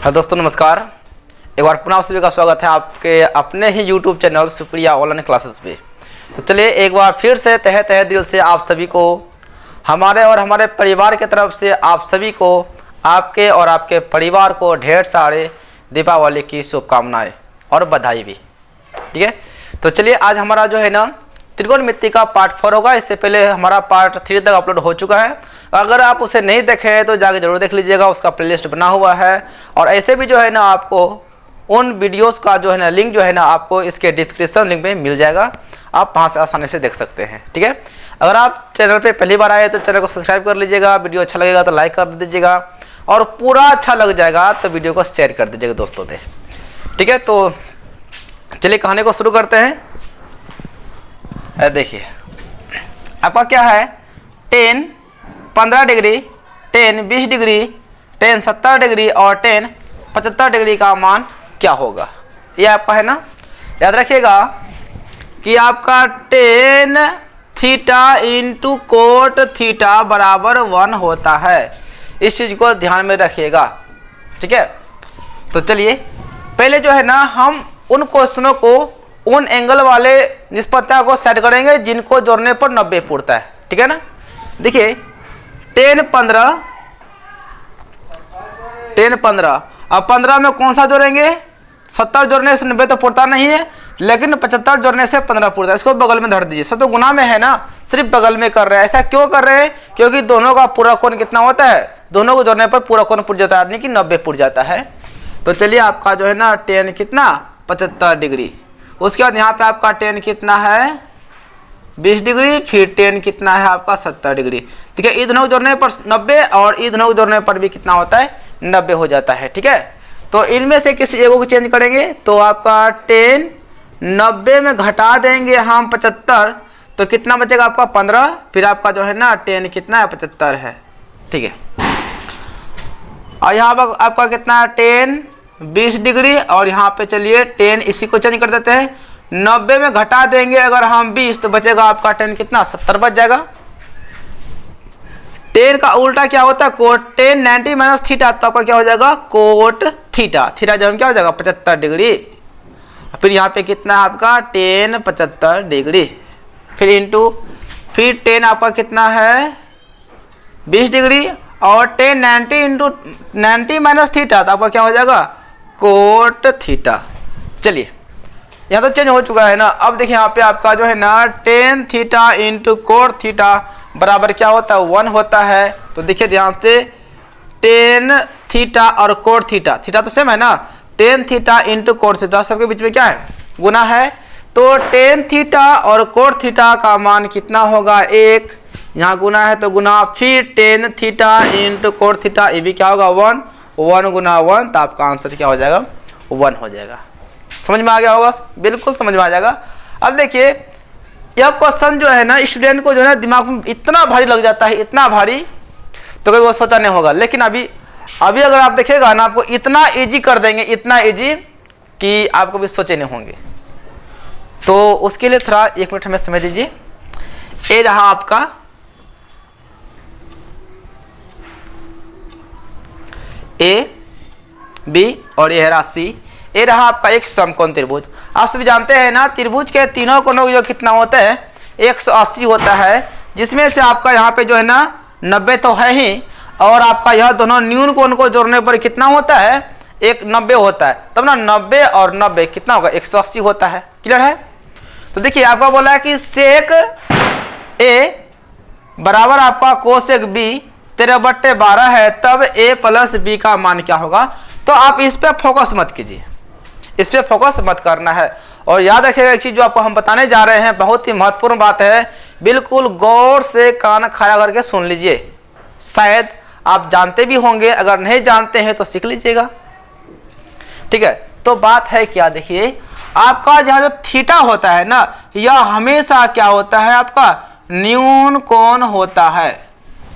Hello दोस्तों, नमस्कार। एक बार पुनः आप सभी का स्वागत है आपके अपने ही YouTube channel Supriya online classes पे। तो चलिए एक बार फिर से तहे दिल से आप सभी को हमारे और हमारे परिवार की तरफ से आप सभी को आपके और आपके परिवार को ढेर सारे दीपावली की शुभकामनाएं और बधाई भी। ठीक है, तो चलिए आज हमारा जो है ना त्रिकोणमिति का पार्ट 4 होगा। इससे पहले हमारा पार्ट 3 तक अपलोड हो चुका है। अगर आप उसे नहीं देखे हैं तो जाके जरूर देख लीजिएगा, उसका प्लेलिस्ट बना हुआ है। और ऐसे भी जो है ना आपको उन वीडियोस का जो है ना लिंक जो है ना आपको इसके डिस्क्रिप्शन लिंक में मिल जाएगा, आप वहाँ से आसानी से देख सकते हैं। ठीक है, अगर आप चैनल पे पहली बार आए तो चैनल को सब्सक्राइब कर लीजिएगा, वीडियो अच्छा लगेगा तो लाइक कर दीजिएगा, और पूरा अच्छा लग जाएगा तो वीडियो को शेयर कर दीजिएगा दोस्तों में। ठीक है, तो चलिए कहानी को शुरू करते हैं। देखिए आपका क्या है, 10 15 डिग्री, 10 20 डिग्री, 10 70 डिग्री और 10 75 डिग्री का मान क्या होगा, ये आपका है ना। याद रखिएगा कि आपका 10 थीटा इंटू कोट थीटा बराबर 1 होता है। इस चीज़ को ध्यान में रखिएगा। ठीक है, तो चलिए पहले जो है ना हम उन क्वेश्चनों को, उन एंगल वाले निष्पत्तियों को सेट करेंगे जिनको जोड़ने पर 90 पूरता है। ठीक है ना, देखिए 10 15 अब 15 में कौन सा जोड़ेंगे, 70 जोड़ने से 90 तो पूरता नहीं है, लेकिन 75 जोड़ने से 15 पूरता है। इसको बगल में धर दीजिए, सब तो गुना में है ना, सिर्फ बगल में कर रहे हैं। ऐसा क्यों कर रहे हैं, क्योंकि दोनों का पूरा कोण कितना होता है, दोनों को जोड़ने पर पूरा कोण पूर जाता है, यानी कि 90 पूर जाता है। तो चलिए आपका जो है ना 10 कितना 75 डिग्री, उसके बाद यहाँ पे आपका 10 कितना है 20 डिग्री, फिर 10 कितना है आपका 70 डिग्री। ठीक है, ई दोनों को जोड़ने पर 90 और ई दोनों को जोड़ने पर भी कितना होता है 90 हो जाता है। ठीक है, तो इनमें से किसी एक को चेंज करेंगे तो आपका 10 90 में घटा देंगे हम 75, तो कितना बचेगा आपका 15, फिर आपका जो है ना 10 कितना है 75 है। ठीक है, और यहाँ पर आपका कितना है 10 20 डिग्री, और यहाँ पे चलिए 10 इसी को चेंज कर देते हैं, 90 में घटा देंगे अगर हम 20 तो बचेगा आपका 10 कितना 70 बच जाएगा। 10 का उल्टा क्या होता है कोट, 10 90 माइनस थीटा, तो आपका क्या हो जाएगा कोट थीटा। थीटा जो हम क्या हो जाएगा 75 डिग्री, फिर यहाँ पे कितना है आपका 10 75 डिग्री, फिर इंटू फिर 10 आपका कितना है 20 डिग्री, और 10 90 इंटू 90 माइनस थीटा, तो आपका क्या हो जाएगा कोट थीटा। चलिए यहाँ तो चेंज हो चुका है ना। अब देखिए यहाँ पे आपका जो है ना 10 थीटा इंटू कोट थीटा बराबर क्या होता है 1 होता है। तो देखिए ध्यान से 10 थीटा और कोट थीटा, थीटा तो सेम है ना, 10 थीटा इंटू कोट थीटा, सबके बीच में क्या है गुना है। तो 10 थीटा और कोट थीटा का मान कितना होगा 1, यहाँ गुना है तो गुना, फिर 10 थीटा इंटू कोट थीटा, ये भी क्या होगा 1 गुना 1, तो आपका आंसर क्या हो जाएगा 1 हो जाएगा। समझ में आ गया होगा, बिल्कुल समझ में आ जाएगा। अब देखिए यह क्वेश्चन जो है ना स्टूडेंट को जो है ना दिमाग में इतना भारी लग जाता है, इतना भारी तो कभी वो सोचा नहीं होगा, लेकिन अभी अगर आप देखिएगा ना आपको इतना इजी कर देंगे, इतना इजी कि आपको भी सोचे नहीं होंगे। तो उसके लिए थोड़ा 1 मिनट हमें समय दीजिए। ये रहा आपका ए बी और ये है राशि, ये रहा आपका एक समकोण त्रिभुज। आप सभी जानते हैं ना त्रिभुज के तीनों कोणों जो कितना होता है 180 होता है, जिसमें से आपका यहाँ पे जो है ना 90 तो है ही, और आपका यह दोनों न्यून कोण को जोड़ने पर कितना होता है 90 होता है, तब ना 90 और 90 कितना होगा 180 होता है। क्लियर है। तो देखिए आपका बोला है कि सेक ए बराबर आपका कोसेक बी 13/12 है, तब a प्लस बी का मान क्या होगा। तो आप इस पे फोकस मत कीजिए, इस पे फोकस मत करना है। और याद रखिएगा एक चीज जो आपको हम बताने जा रहे हैं बहुत ही महत्वपूर्ण बात है, बिल्कुल गौर से कान खड़ा करके सुन लीजिए। शायद आप जानते भी होंगे, अगर नहीं जानते हैं तो सीख लीजिएगा। ठीक है, तो बात है क्या, देखिए आपका यहाँ जो थीटा होता है ना, यह हमेशा क्या होता है आपका न्यून कोण होता है।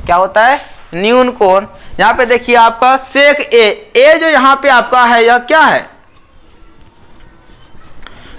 क्या होता है न्यून कोण। यहाँ पे देखिए आपका सेक ए जो यहाँ पे आपका है यह क्या है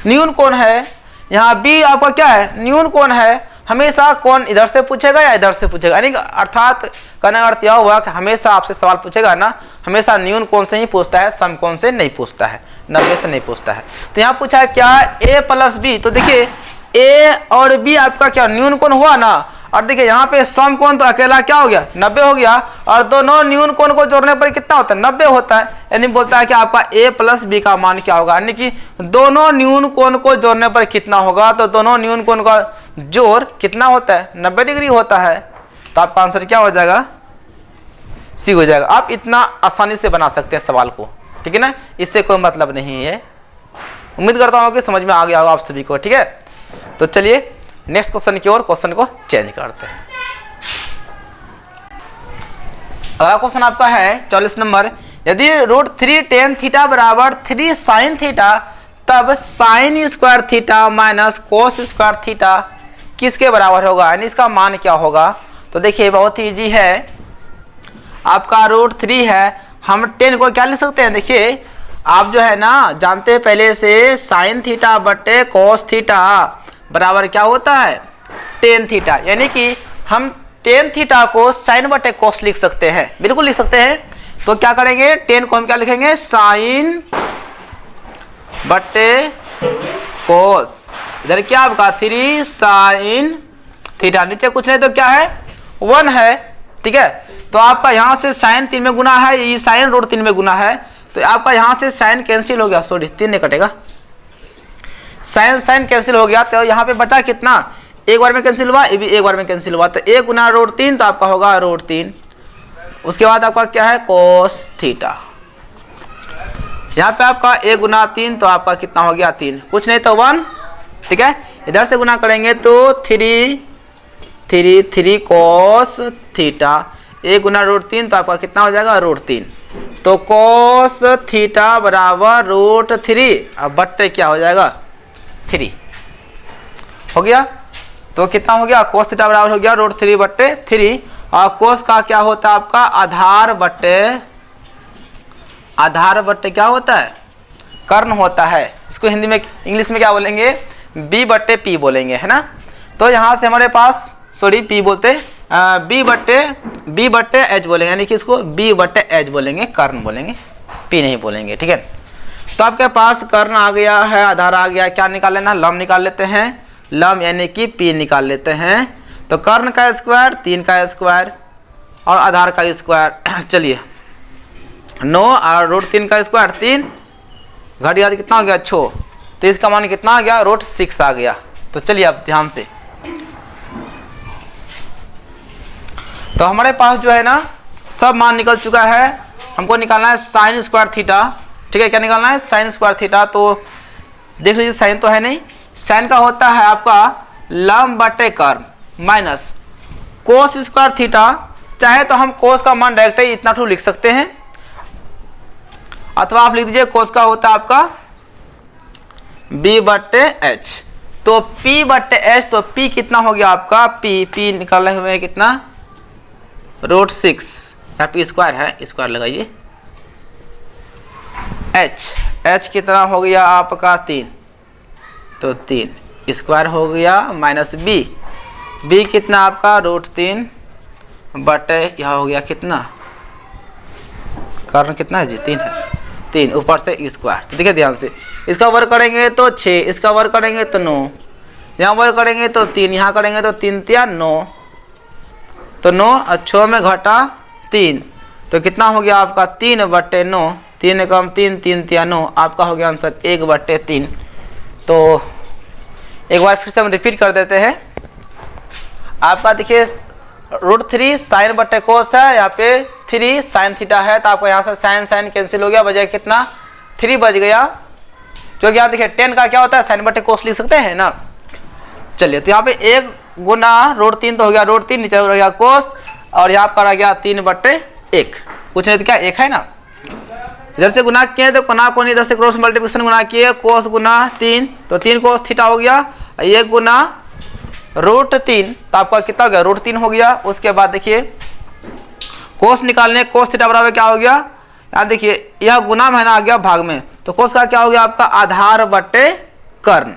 न्यून कोण है, यहाँ बी आपका क्या है न्यून कोण है। हमेशा कौन इधर से पूछेगा या इधर से पूछेगा, यानी अर्थात कहने का अर्थ यह हुआ कि हमेशा आपसे सवाल पूछेगा ना, हमेशा न्यून कौन से ही पूछता है, सम कौन से नहीं पूछता है, 90 से नहीं पूछता है। तो यहाँ पूछा है क्या a प्लस बी, तो देखिए a और b आपका क्या न्यून कौन हुआ ना, और देखिए यहाँ पे सम कौन तो अकेला क्या हो गया 90 हो गया, और दोनों न्यून कौन को जोड़ने पर कितना होता है 90 होता है, यानी बोलता है कि आपका a प्लस बी का मान क्या होगा, यानी कि दोनों न्यून कोण को जोड़ने पर कितना होगा, तो दोनों न्यून कोण का जोड़ कितना होता है 90 डिग्री होता है। तो आपका आंसर क्या हो जाएगा सी हो जाएगा। आप इतना आसानी से बना सकते हैं सवाल को, ठीक है ना, इससे कोई मतलब नहीं है। उम्मीद करता हूँ कि समझ में आ गया होगा आप सभी को, ठीक है। तो चलिए नेक्स्ट क्वेश्चन की ओर, क्वेश्चन को चेंज करते हैं। अगला क्वेश्चन आपका है 44 नंबर, यदि √3 tan थीटा बराबर 3 sin थीटा, तब sin square theta minus cos square theta किसके बराबर होगा, यानी इसका मान क्या होगा। तो देखिए बहुत ही इजी है, आपका √3 है, हम 10 को क्या लिख सकते हैं, देखिए आप जो है ना जानते हैं पहले से sin थीटा बटे cos थीटा बराबर क्या होता है tan थीटा, यानी कि हम tan थीटा को sin बटे cos लिख सकते हैं, बिल्कुल लिख सकते हैं। तो क्या करेंगे, tan को हम क्या लिखेंगे sin बटे cos, इधर क्या आपका 3 sin थीटा, नीचे कुछ नहीं तो क्या है 1 है, ठीक है। तो आपका यहाँ से sin 3 में गुना है, ये sin √3 में गुना है, तो आपका यहाँ से sin कैंसिल हो गया, सॉरी 3 नहीं कटेगा, sin कैंसिल हो गया, तो यहाँ पे बचा कितना, एक बार में कैंसिल हुआ, ये भी एक बार में कैंसिल हुआ, तो 1 गुना √3 तो आपका होगा √3, उसके बाद आपका क्या है cos थीटा, यहाँ पे आपका 1 गुना 3 तो आपका कितना हो गया 3, कुछ नहीं तो 1, ठीक है। इधर से गुना करेंगे तो 3 cos थीटा, 1 गुना √3 तो आपका कितना हो जाएगा √3, तो cos थीटा बराबर √3, अब बट्टे क्या हो जाएगा 3 हो गया। तो कितना हो गया cos थीटा बराबर हो गया √3 बट्टे 3, और cos का क्या होता है आपका आधार बट्टे क्या होता है कर्ण होता है, इसको हिंदी में इंग्लिश में क्या बोलेंगे b बट्टे p बोलेंगे, है ना। तो यहाँ से हमारे पास सॉरी p बोलते b बट्टे h बोलेंगे, यानी कि इसको b बट्टे h बोलेंगे, कर्ण बोलेंगे, p नहीं बोलेंगे, ठीक है। तो आपके पास कर्ण आ गया है, आधार आ गया, क्या निकाल लेना, लंब निकाल लेते हैं, लंब यानी कि p निकाल लेते हैं। तो कर्ण का स्क्वायर 3 का स्क्वायर और आधार का स्क्वायर, चलिए 9 और √3 का स्क्वायर 3, घट गया कितना हो गया 6, तो इसका मान कितना आ गया √6 आ गया। तो चलिए अब ध्यान से, तो हमारे पास जो है ना सब मान निकल चुका है, हमको निकालना है sin स्क्वायर थीटा, ठीक है। क्या निकालना है sin स्क्वायर थीटा, तो देख लीजिए sin तो है नहीं, sin का होता है आपका लंब बटे कर्ण माइनस cos स्क्वायर थीटा, चाहे तो हम cos का मान डायरेक्ट ही इतना लिख सकते हैं, अथवा आप लिख दीजिए cos का होता है आपका b बट्टे h, तो p बट्टे h, तो p कितना हो गया आपका p निकाले हुए है कितना √6, यहाँ p स्क्वायर है, स्क्वायर लगाइए, h कितना हो गया आपका 3, तो 3 स्क्वायर हो गया माइनस b कितना आपका √3 बटे यह हो गया कितना, कारण कितना है जी 3 है, 3 ऊपर से स्क्वायर। तो देखिए ध्यान से, इसका वर्ग करेंगे तो 6, इसका वर्ग करेंगे तो 9, यहाँ वर्ग करेंगे तो 3, यहाँ करेंगे तो 3 3 9, तो 9 और 6 में घटा 3, तो कितना हो गया आपका 3 बट्टे 9, 3 कम 3 3 3 9, आपका हो गया आंसर 1 बट्टे 3। तो एक बार फिर से हम रिपीट कर देते हैं, आपका देखिए √3 sin बट्टे cos है, यहाँ पे 3 sin थीटा है, तो आपका यहाँ से sin कैंसिल हो गया, बजाय कितना 3 बच गया, जो कि यहाँ देखिए 10 का क्या होता है sin बट्टे cos लिख सकते हैं ना। चलिए तो यहाँ पे 1 गुना √3 तो हो गया √3, नीचे हो गया cos, और यहाँ पर आ गया 3 बट्टे 1, कुछ नहीं तो क्या 1 है ना, इधर से गुना किए तो कोना कोनी, इधर से क्रॉस मल्टीप्लिकेशन गुना किए, cos गुना 3 तो 3 cos थीटा हो गया, 1 गुना √3 तो आपका कितना हो गया √3 हो गया। उसके बाद देखिए cos निकालने, cos थीटा बराबर क्या हो गया, यहाँ देखिए यह गुना में है ना आ गया भाग में, तो cos का क्या हो गया आपका आधार बट्टे कर्ण,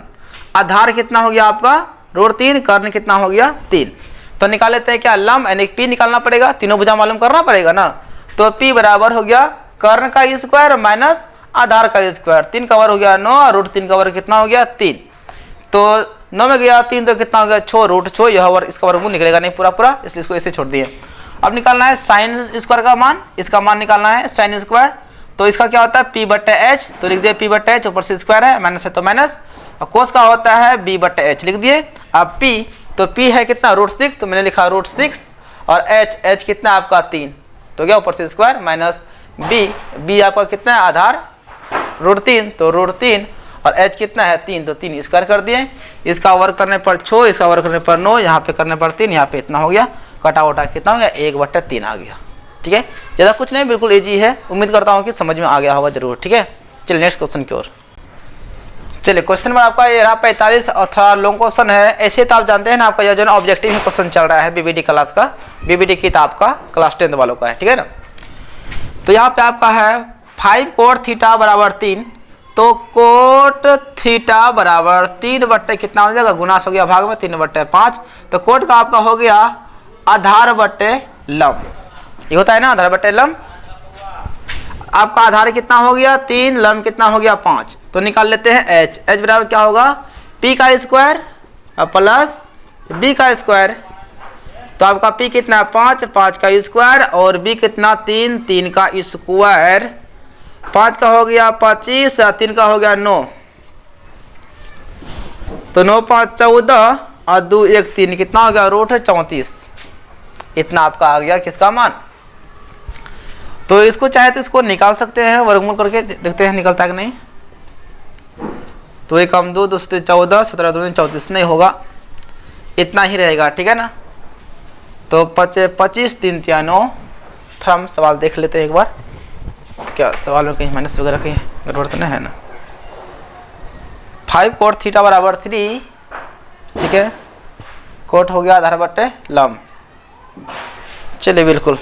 आधार कितना हो गया आपका रूट 3, कर्ण कितना हो गया 3। तो निकाल लेते हैं क्या, लंब यानी पी निकालना पड़ेगा, तीनों भुजा मालूम करना पड़ेगा ना। तो पी बराबर हो गया कर्ण का स्क्वायर माइनस आधार का स्क्वायर। 3 का वर्ग हो गया 9, रूट 3 का वर्ग कितना हो गया 3। तो 9 में गया 3 तो कितना हो गया 6, रूट 6, यह वर्ग इसका वर्गमूल निकलेगा नहीं पूरा पूरा, इसलिए इसको ऐसे छोड़ दिए। अब निकालना है साइन स्क्वायर का मान, इसका मान निकालना है साइन स्क्वायर। तो इसका क्या होता है p/h, तो लिख दिए p/h, ऊपर से स्क्वायर है, माइनस है तो माइनस, और कोस का होता है b/h लिख दिए। अब p, तो p है कितना रूट 6, तो मैंने लिखा रूट 6, और h कितना आपका 3, तो क्या ऊपर से स्क्वायर माइनस b आपका कितना है आधार रूट 3, तो रूट 3, और h कितना है 3, तो 3 स्क्वायर कर दिए। इसका वर्ग करने पर 6, इसका वर्ग करने पर 9, यहाँ पे करने पर 3, यहाँ पे इतना हो गया, कटा वटा कितना हो गया 1/3 आ गया। ठीक है, ज़्यादा कुछ नहीं, बिल्कुल इजी है। उम्मीद करता हूँ कि समझ में आ गया होगा जरूर। ठीक है, चलिए नेक्स्ट क्वेश्चन की ओर। चलिए क्वेश्चन नंबर आपका ये रहा 45, और थोड़ा लॉन्ग क्वेश्चन है। ऐसे तो आप जानते हैं ना, आपका यह जो है ऑब्जेक्टिव क्वेश्चन चल रहा है बीबीडी क्लास का, बीबीडी किताब का, क्लास 10 वालों का है। ठीक है ना। तो यहाँ पे आपका है 5 कोट थीटा बराबर 3, तो कोट थीटा बराबर 3 कितना हो जाएगा, गुनास हो गया भाग में 3/5, तो कोट का आपका हो गया आधार बट्टे लंब, ये होता है ना आधार बट्टे लंब। आपका आधार कितना हो गया 3, लंब कितना हो गया 5, तो निकाल लेते हैं h बराबर क्या होगा p का स्क्वायर प्लस b का स्क्वायर। तो आपका p कितना 5, 5 का स्क्वायर, और b कितना 3, 3 का स्क्वायर। 5 का हो गया 25, 3 का हो गया 9, तो 9 5 14, और 2 1 3 कितना हो गया रूट 34। इतना आपका आ गया किसका मान। तो इसको चाहे तो इसको निकाल सकते हैं, वर्गमूल करके देखते हैं निकलता है कि नहीं। तो 1 कम 2 2 से 14, 17 2 34 नहीं होगा, इतना ही रहेगा। ठीक है ना। तो 25 3 3 9। थोड़ा हम सवाल देख लेते हैं एक बार, क्या सवाल में कहीं माइनस वगैरह कहीं गड़बड़ तो नहीं है ना। 5 कोट थीटा बराबर 3, ठीक है, कोट हो गया आधार बट्टे लंब। चलिए बिल्कुल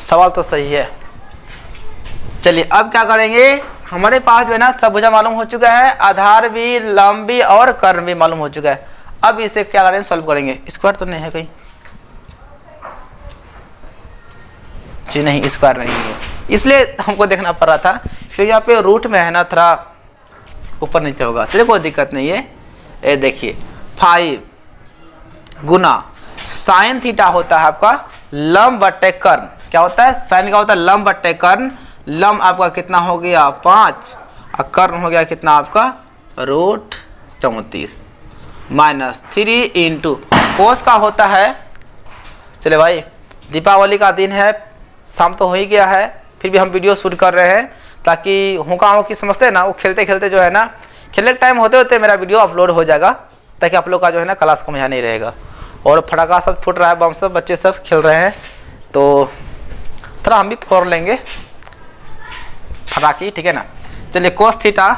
सवाल तो सही है। चलिए अब क्या करेंगे, हमारे पास जो है ना सब भुजा मालूम हो चुका है, आधार भी, लंब भी और कर्ण भी मालूम हो चुका है। अब इसे क्या करेंगे, सॉल्व करेंगे। स्क्वायर तो नहीं है कहीं, जी नहीं स्क्वायर नहीं है, इसलिए हमको देखना पड़ रहा था, क्योंकि यहाँ पे रूट में है ना थोड़ा ऊपर नीचे होगा। चलिए कोई दिक्कत नहीं है। ये देखिए 5 गुना साइन थीटा होता है आपका लंब बट्टे कर्ण। क्या होता है, साइन का होता है लंब बट्टे कर्ण। लंब आपका कितना हो गया 5, और कर्ण हो गया कितना आपका रूट 34 माइनस 3 इंटू कोस का होता है। चले भाई दीपावली का दिन है, शाम तो हो ही गया है, फिर भी हम वीडियो शूट कर रहे हैं ताकि होका हो की समझते हैं ना, वो खेलते खेलते जो है ना, खेलने के टाइम होते होते मेरा वीडियो अपलोड हो जाएगा, ताकि आप लोग का जो है ना क्लास का मजा नहीं रहेगा। और फटाका सब फूट रहा है, बम सब बच्चे सब खेल रहे हैं, तो थोड़ा हम भी फोड़ लेंगे फटाकी। ठीक है ना। चलिए कोस थीटा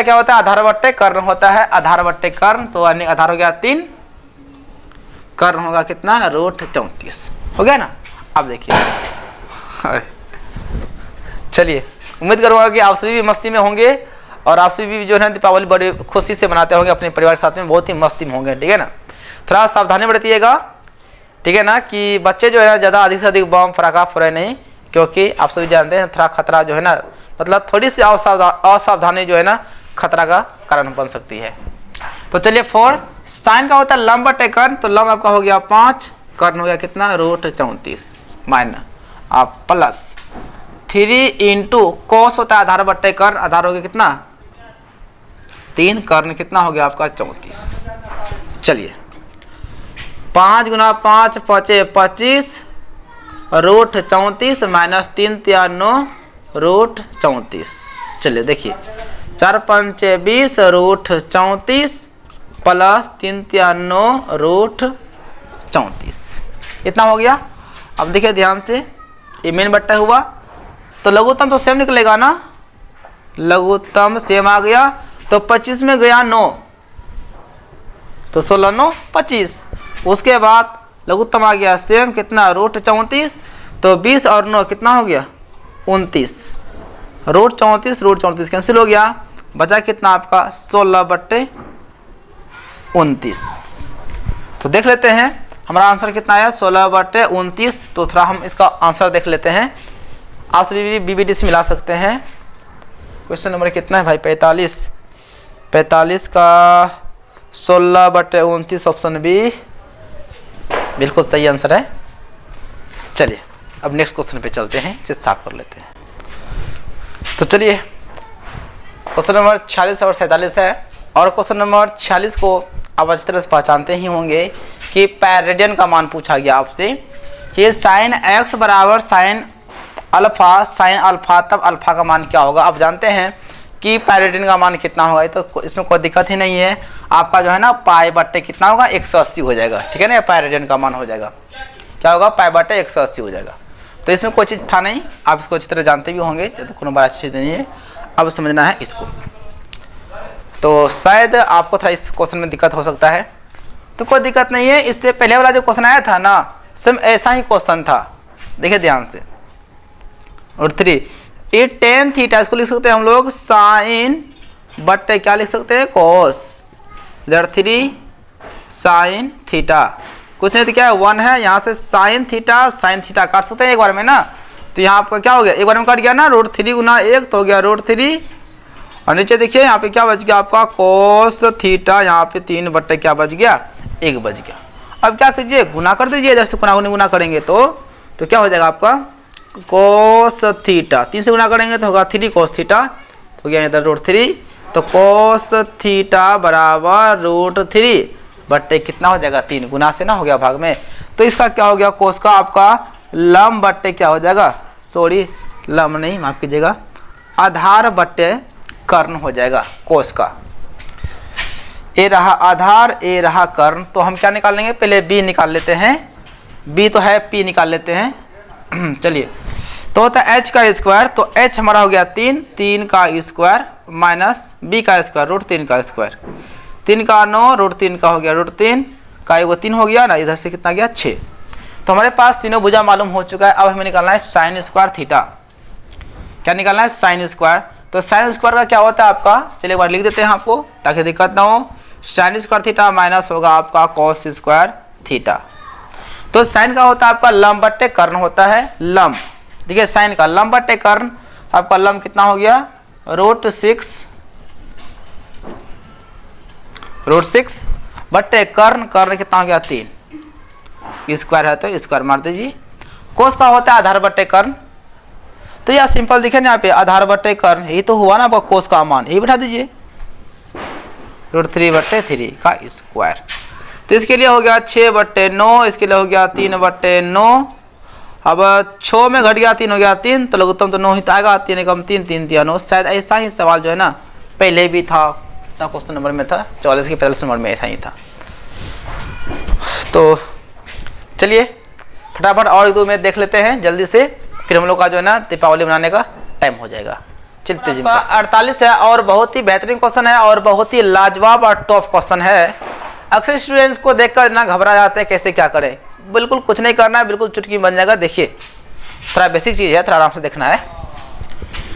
क्या होता है, आधार बट्टे कर्ण होता है, आधार बट्टे कर्ण। तो आधार हो गया 3, कर्ण होगा कितना रूट 34 हो गया ना। अब देखिए चलिए उम्मीद करूँगा कि आप सभी भी मस्ती में होंगे, और आप सभी भी जो है दीपावली बड़ी खुशी से मनाते होंगे अपने परिवार के साथ में, बहुत ही मस्ती में होंगे। ठीक है ना। थोड़ा सावधानी बरतिएगा, ठीक है ना, कि बच्चे जो है ना ज़्यादा अधिक से अधिक बम फटाखा फोड़े नहीं, क्योंकि आप सभी जानते हैं थोड़ा खतरा जो है ना, मतलब थोड़ी सी असावधानी जो है ना खतरा का कारण बन सकती है। तो चलिए 4 साइन का होता है लंब बट्टे कर्ण। तो लंब आपका हो गया 5, कर्ण हो गया कितना रूट 34 माइनस आप प्लस 3 इंटू कोस होता है आधार बट्टे कर्ण। आधार हो गया कितना 3, कर्ण कितना हो गया आपका 34। चलिए 5 गुना 5 5 25 रूट 34 माइनस 3 3 9 रूट 34। चलिए देखिए 4 5 20 रूट 34 प्लस 3 3 9 रूट 34, इतना हो गया। अब देखिए ध्यान से, ये मेन बट्टा हुआ, तो लघुत्तम तो सेम निकलेगा ना, लघुत्तम सेम आ गया। तो 25 में गया 9, तो 16 9 25। उसके बाद लघुत्तम आ गया सेम कितना रूट 34, तो 20 और 9 कितना हो गया 29, रूट 34 कैंसिल हो गया, बचा कितना आपका 16 बट्टे 29। तो देख लेते हैं हमारा आंसर कितना आया 16/29। तो थोड़ा हम इसका आंसर देख लेते हैं, आप BBD से मिला सकते हैं। क्वेश्चन नंबर कितना है भाई 45 का 16/29 ऑप्शन बी बिल्कुल सही आंसर है। चलिए अब नेक्स्ट क्वेश्चन पे चलते हैं, इसे साफ कर लेते हैं। तो चलिए क्वेश्चन नंबर 46 और 47 है, और क्वेश्चन नंबर 46 को आप अच्छी तरह से पहचानते ही होंगे कि पाई रेडियन का मान पूछा गया आपसे कि साइन x बराबर साइन अल्फा, तब अल्फा का मान क्या होगा। आप जानते हैं कि पाई रेडियन का मान कितना होगा, तो इसमें कोई दिक्कत ही नहीं है। आपका जो है ना पाई बट्टे कितना होगा 180 हो जाएगा, ठीक है ना। पाई रेडियन का मान हो जाएगा क्या होगा, पाई बट्टे 180 हो जाएगा। तो इसमें कोई चीज़ था नहीं, आप इसको अच्छी तरह जानते भी होंगे, तो कोई बड़ा अच्छी चीज़ नहीं है। अब समझना है इसको, तो शायद आपको थोड़ा इस क्वेश्चन में दिक्कत हो सकता है, तो कोई दिक्कत नहीं है। इससे पहले वाला जो क्वेश्चन आया था ना, सेम ऐसा ही क्वेश्चन था, देखिए ध्यान से। और 3 ये टेन थीटा, इसको लिख सकते हैं हम लोग साइन बट्टे क्या लिख सकते हैं कोस, इधर 3 साइन थीटा, कुछ नहीं तो क्या है 1 है, यहाँ से साइन थीटा काट सकते हैं एक बार में ना। तो यहाँ आपका क्या हो गया, एक बार में कट गया ना, √3 गुना 1 तो हो गया √3, और नीचे देखिए यहाँ पे क्या बच गया आपका कोस थीटा, यहाँ पे 3 बट्टे क्या बच गया 1 बच गया। अब क्या कीजिए गुना कर दीजिए, इधर से गुना करेंगे तो क्या हो जाएगा आपका कोस थीटा, 3 से गुना करेंगे तो होगा 3 कोस थीटा, हो गया इधर √3, तो कोस थीटा बराबर √3 बट्टे कितना हो जाएगा 3, गुना से ना हो गया भाग में। तो इसका क्या हो गया कोस का आपका लम बट्टे क्या हो जाएगा, सॉरी लम नहीं माफ कीजिएगा, आधार बट्टे कर्ण हो जाएगा कोस का। ए रहा आधार, ए रहा कर्ण, तो हम क्या निकाल लेंगे, पहले बी निकाल लेते हैं, बी तो है पी निकाल लेते हैं। चलिए तो होता है h का स्क्वायर, तो h हमारा हो गया 3 का स्क्वायर माइनस b का स्क्वायर √3 का स्क्वायर, 3 का 9 √3 का हो गया √3 का एगो 3 हो गया ना, इधर से कितना गया 6। तो हमारे पास तीनों भुजा मालूम हो चुका है। अब हमें निकालना है साइन स्क्वायर थीटा, क्या निकालना है साइन स्क्वायर। तो साइन स्क्वायर का क्या होता है आपका, चलिए एक बार लिख देते हैं आपको ताकि दिक्कत ना हो। साइन स्क्वायर थीटा माइनस होगा आपका कॉस स्क्वायर थीटा। तो साइन का होता है आपका लंब बट्टे कर्ण होता है, लंब देखिए साइन का लंब बट्टे कर्ण, आपका लंब कितना हो गया √6 बट्टे कर्ण कितना हो गया 3, स्क्वायर है तो स्क्वायर मार दीजिए। कोस का होता है आधार बट्टे कर्ण, तो यह सिंपल दिखे ना यहाँ पे आधार बट्टे कर्ण, यही तो हुआ ना आपका कोस का मान, यही बैठा दीजिए √3/3 का स्क्वायर। तो इसके लिए हो गया 6/9, इसके लिए हो गया 3/9। अब 6 में घट गया 3 हो गया 3, तो लघुत्तम तो 9 ही तो आएगा, 3 कम 3 3 3 9। शायद ऐसा ही सवाल जो है ना पहले भी था, क्वेश्चन नंबर में था 44 के 45 नंबर में ऐसा ही था। तो चलिए फटाफट और 2 में देख लेते हैं जल्दी से, फिर हम लोग का जो है ना दीपावली मनाने का टाइम हो जाएगा। चलते जी 48 है और बहुत ही बेहतरीन क्वेश्चन है और बहुत ही लाजवाब और टॉप क्वेश्चन है। अक्सर स्टूडेंट्स को देखकर इतना घबरा जाते हैं कैसे क्या करें, बिल्कुल कुछ नहीं करना है, बिल्कुल चुटकी बन जाएगा। देखिए थोड़ा बेसिक चीज़ है, थोड़ा आराम से देखना है।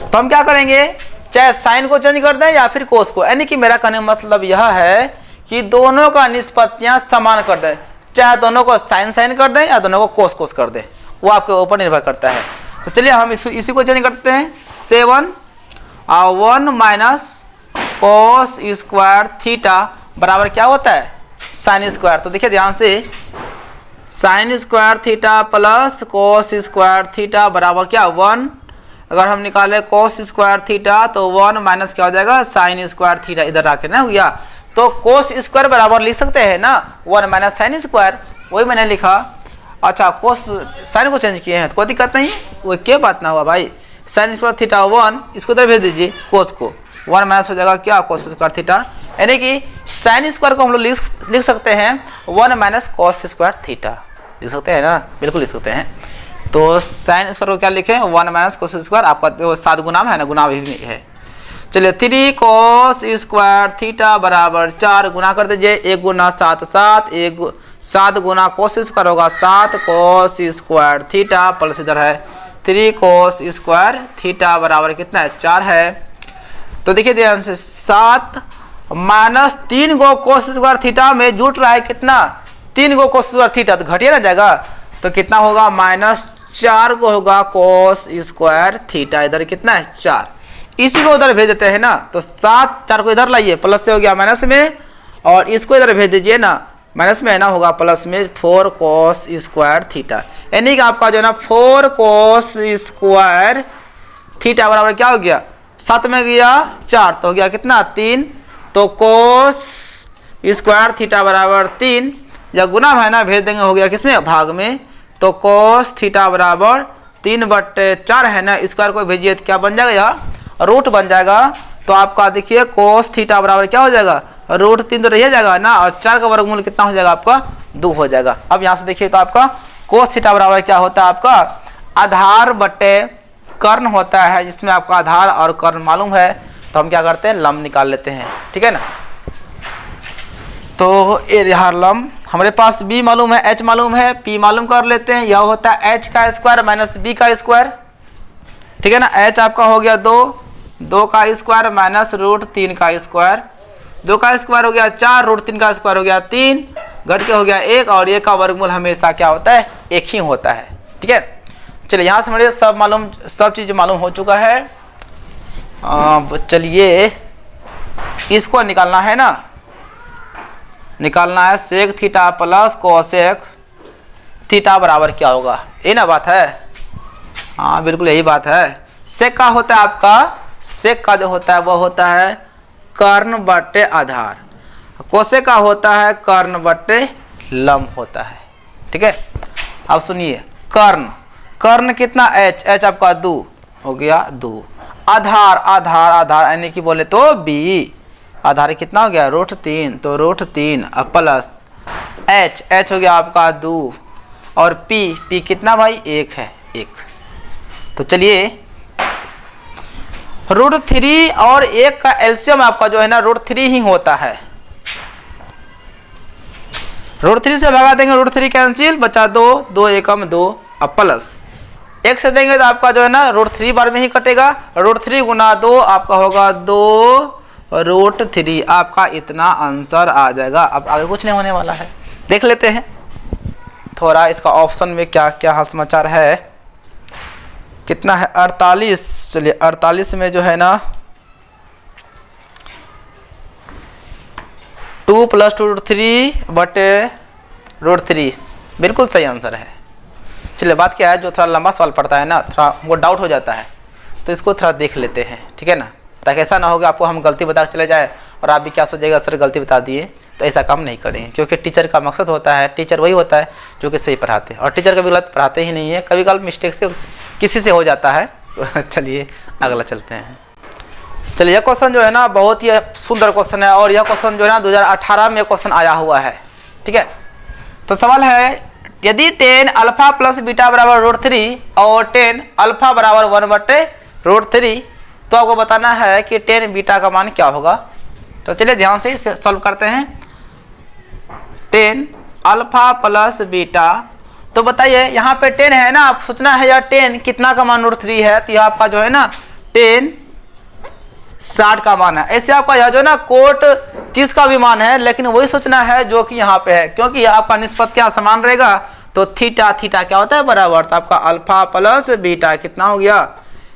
तो हम क्या करेंगे, चाहे साइन को चेंज कर दें या फिर कोस को, यानी कि मेरा कहने का मतलब यह है कि दोनों का निष्पत्तियां समान कर दें, चाहे दोनों को साइन कर दें या दोनों को कोस कर दें, वो आपके ऊपर निर्भर करता है। तो चलिए हम इसी को चेंज करते हैं, 7 और 1 माइनस कोस स्क्वायर थीटा बराबर क्या होता है साइन स्क्वायर। तो देखिए ध्यान से, sine square theta plus cos square theta बराबर क्या 1। अगर हम निकाले कोस स्क्वायर थीटा तो 1 माइनस क्या हो जाएगा साइन स्क्वायर थीटा, इधर आके ना हो गया। तो कोस स्क्वायर बराबर लिख सकते हैं ना 1 माइनस साइन स्क्वायर, वही मैंने लिखा। अच्छा कोस साइन को चेंज किए हैं तो कोई दिक्कत नहीं, वो क्या बात ना हुआ भाई। साइन स्क्वायर थीटा 1, इसको इधर भेज दीजिए, कोस को 1 माइनस हो जाएगा क्या कोस स्क्वायर थीटा, यानी कि साइन स्क्वायर को हम लोग लिख सकते हैं 1 माइनस कोस स्क्वायर थीटा, लिख सकते हैं ना, बिल्कुल लिख सकते हैं। तो साइन स्क्वायर को क्या लिखें 1 माइनस कोस स्क्वायर, आपका तो 7 गुना में है ना, गुना भी है। चलिए 3 कोस स्क्वायर थीटा बराबर 4, गुना कर दीजिए, 1 गुना 7 7, 7 गुना कोस स्क्वायर होगा 7 कोस स्क्वायर थीटा प्लस इधर है 3 कोस स्क्वायर थीटा बराबर कितना है 4 है। तो देखिए ध्यान से 7 माइनस 3 गो कोस स्क्वायर थीटा में जुट रहा है कितना 3 गो कोस स्क्वायर थीटा, तो घटिया ना जाएगा, तो कितना होगा -4 गो होगा कोस स्क्वायर थीटा। इधर कितना है 4, इसी को उधर भेज देते हैं ना, तो 7 4 को इधर लाइए, प्लस से हो गया माइनस में, और इसको इधर भेज दीजिए ना, माइनस में है ना, होगा प्लस में 4 कोस स्क्वायर थीटा। यानी कि आपका जो है ना 4 कोस स्क्वायर थीटा बराबर क्या हो गया, 7 में गया 4, तो हो गया कितना 3, तो कोस स्क्वायर थीटा बराबर 3, या गुना है ना भेज देंगे, हो गया किसमें भाग में, तो कोस थीटा बराबर 3/4 है ना, स्क्वायर को भेजिए तो क्या बन जाएगा, यहाँ रूट बन जाएगा। तो आपका देखिए कोस थीटा बराबर क्या हो जाएगा, √3 तो रह जाएगा ना, और 4 का वर्गमूल कितना हो जाएगा आपका 2 हो जाएगा। अब यहाँ से देखिए तो आपका कोस थीटा बराबर क्या होता है, आपका आधार बटे कर्ण होता है, जिसमें आपका आधार और कर्ण मालूम है, तो हम क्या करते हैं लंब निकाल लेते हैं, ठीक है ना। तो ये यहाँ लंब हमारे पास b मालूम है, h मालूम है, p मालूम कर लेते हैं, यह होता है h का स्क्वायर माइनस b का स्क्वायर, ठीक है ना। h आपका हो गया 2 का स्क्वायर माइनस √3 का स्क्वायर, 2 का स्क्वायर हो गया 4, √3 का स्क्वायर हो गया 3, घट के हो गया 1, और ये का वर्गमूल हमेशा क्या होता है 1 ही होता है, ठीक है। चलिए यहाँ से हमारे सब चीज़ मालूम हो चुका है। चलिए इसको निकालना है ना, निकालना है sec theta plus cosec theta बराबर क्या होगा, ये ना बात है। हाँ बिल्कुल यही बात है। सेक का होता है आपका, सेक का जो होता है वो होता है कर्ण बटे आधार, कोसेक का होता है कर्ण बटे लंब होता है, ठीक है। अब सुनिए कर्ण कितना h आपका 2 हो गया 2, आधार यानी कि बोले तो b, आधार कितना हो गया √3, तो √3 प्लस h हो गया आपका 2, और p कितना भाई 1 है 1। तो चलिए √3 और 1 का एलसीएम आपका जो है ना √3 ही होता है, √3 से भगा देंगे, √3 कैंसिल, बचा 2 एकम 2, अब प्लस 1 से देंगे तो आपका जो है ना √3 बार में ही कटेगा, √3 गुना 2 आपका होगा 2√3, आपका इतना आंसर आ जाएगा। अब आगे कुछ नहीं होने वाला है, देख लेते हैं थोड़ा इसका ऑप्शन में क्या क्या हाल समाचार है। कितना है 48, चलिए 48 में जो है ना 2 + 2√3 बटे √3 बिल्कुल सही आंसर है। चलिए बात क्या है, जो थोड़ा लंबा सवाल पड़ता है ना, थोड़ा हमको डाउट हो जाता है, तो इसको थोड़ा देख लेते हैं, ठीक है ना, ताकि ऐसा ना होगा आपको हम गलती बता के चले जाए और आप भी क्या सोचेगा सर गलती बता दिए, तो ऐसा काम नहीं करेंगे। क्योंकि टीचर का मकसद होता है, टीचर वही होता है जो कि सही पढ़ाते हैं, और टीचर कभी गलत पढ़ाते ही नहीं है, कभी कभी मिस्टेक से किसी से हो जाता है। चलिए अगला चलते हैं। चलिए यह क्वेश्चन जो है ना बहुत ही सुंदर क्वेश्चन है, और यह क्वेश्चन जो है ना 2018 में क्वेश्चन आया हुआ है, ठीक है। तो सवाल है यदि tan अल्फा प्लस बीटा बराबर √3 और tan अल्फा बराबर 1/√3, तो आपको बताना है कि tan बीटा का मान क्या होगा। तो चलिए ध्यान से सॉल्व करते हैं। tan अल्फा प्लस बीटा, तो बताइए यहाँ पे 10 है ना, आप सोचना है यार 10 कितना का मान √3 है, तो यह आपका जो है ना 10 60 का मान है। ऐसे आपका यह जो है ना कोट 30 का भी मान है, लेकिन वही सोचना है जो कि यहाँ पे है, क्योंकि आपका निष्पत्तियां समान रहेगा, तो थीटा क्या होता है बराबर, तो आपका अल्फा प्लस बीटा कितना हो गया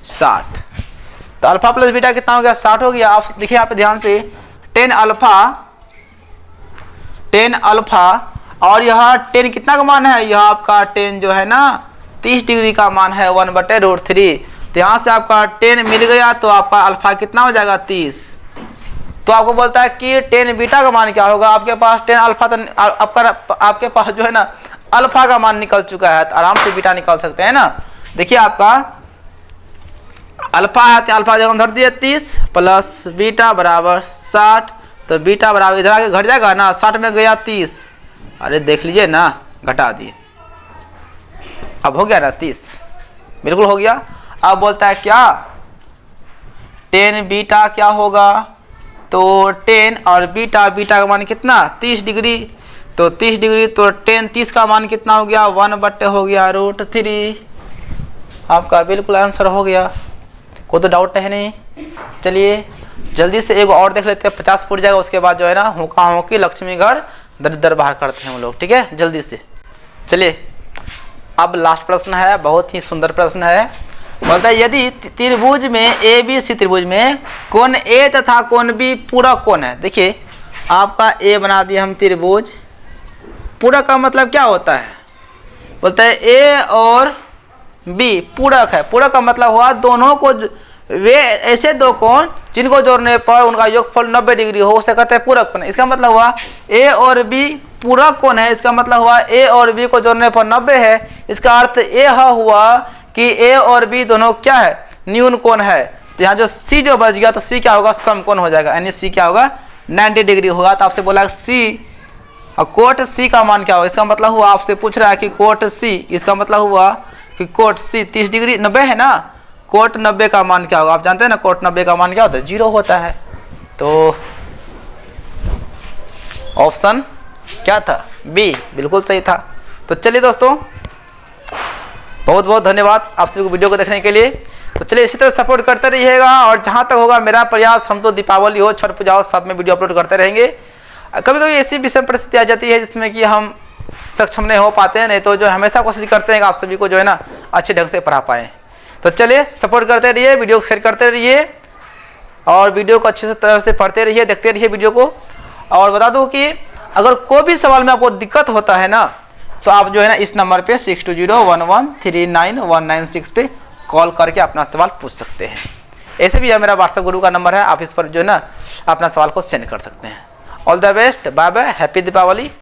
60, तो अल्फा प्लस बीटा कितना हो गया 60 हो गया। आप देखिए यहाँ पे ध्यान से tan अल्फा और यह tan कितना का मान है, यह आपका tan जो है ना 30 डिग्री का मान है 1/√3, तो यहाँ से आपका tan मिल गया, तो आपका अल्फा कितना हो जाएगा 30। तो आपको बोलता है कि tan बीटा का मान क्या होगा, आपके पास tan अल्फा तो आपके पास जो है ना अल्फा का मान निकल चुका है, तो आराम से बीटा निकाल सकते हैं ना। देखिए आपका अल्फा है, तो अल्फा जगह धर दिए 30 प्लस बीटा बराबर 60, तो बीटा बराबर इधर आके घट जाएगा ना, 60 में गया 30, अरे देख लीजिए ना घटा दिए, अब हो गया ना 30, बिल्कुल हो गया। अब बोलता है क्या tan बीटा क्या होगा, तो tan और बीटा का मान कितना 30 डिग्री, तो 30 डिग्री, तो tan 30 का मान कितना हो गया 1/, हो गया √3, आपका बिल्कुल आंसर हो गया, कोई तो डाउट है नहीं। चलिए जल्दी से एक और देख लेते हैं, 50 फुट जाएगा, उसके बाद जो है ना होका होकी लक्ष्मी घर दरिद्र बाहर करते हैं हम लोग, ठीक है। जल्दी से चलिए अब लास्ट प्रश्न है, बहुत ही सुंदर प्रश्न है। बोलता है यदि त्रिभुज में ABC त्रिभुज में कोण A तथा कोण B पूरक कोण है। देखिए आपका A बना दिया हम त्रिभुज, पूरक का मतलब क्या होता है, बोलता है A और B पूरक है। पूरक का मतलब हुआ दोनों को, वे ऐसे दो कोण जिनको जोड़ने पर उनका योगफल 90 डिग्री हो, उसे कहते हैं पूरक कोण। इसका मतलब हुआ A और B पूरक कोण है, इसका मतलब हुआ A और B को जोड़ने पर 90 है। इसका अर्थ यह हुआ कि A और B दोनों क्या है, न्यून कोण है। तो यहाँ जो C जो बच गया तो C क्या होगा, समकोण हो जाएगा, यानी C क्या होगा 90 डिग्री होगा। तो आपसे बोला C और कोट C का मान क्या होगा, इसका मतलब हुआ आपसे पूछ रहा है कि कोट C, इसका मतलब हुआ कि कोट C 30 डिग्री 90 है ना, कोट 90 का मान क्या होगा, आप जानते हैं ना कोट 90 का मान क्या होता है, 0 होता है। तो ऑप्शन क्या था, B बिल्कुल सही था। तो चलिए दोस्तों बहुत बहुत धन्यवाद आप सभी को वीडियो को देखने के लिए। तो चलिए इसी तरह सपोर्ट करते रहिएगा, और जहाँ तक होगा मेरा प्रयास, हम तो दीपावली हो छठ पूजा हो सब में वीडियो अपलोड करते रहेंगे। कभी कभी ऐसी विषम परिस्थिति आ जाती है जिसमें कि हम सक्षम नहीं हो पाते हैं, नहीं तो जो हमेशा कोशिश करते हैं कि आप सभी को जो है ना अच्छे ढंग से पढ़ा पाएँ। तो चलिए सपोर्ट करते रहिए, वीडियो को शेयर करते रहिए, और वीडियो को अच्छे से तरह से पढ़ते रहिए, देखते रहिए वीडियो को। और बता दूँ कि अगर कोई भी सवाल में आपको दिक्कत होता है ना, तो आप जो है ना इस नंबर पे 6201139196 पे कॉल करके अपना सवाल पूछ सकते हैं। ऐसे भी यह मेरा व्हाट्सएप ग्रुप का नंबर है, आप इस पर जो है ना अपना सवाल को सेंड कर सकते हैं। All the best, bye bye, happy Deepawali.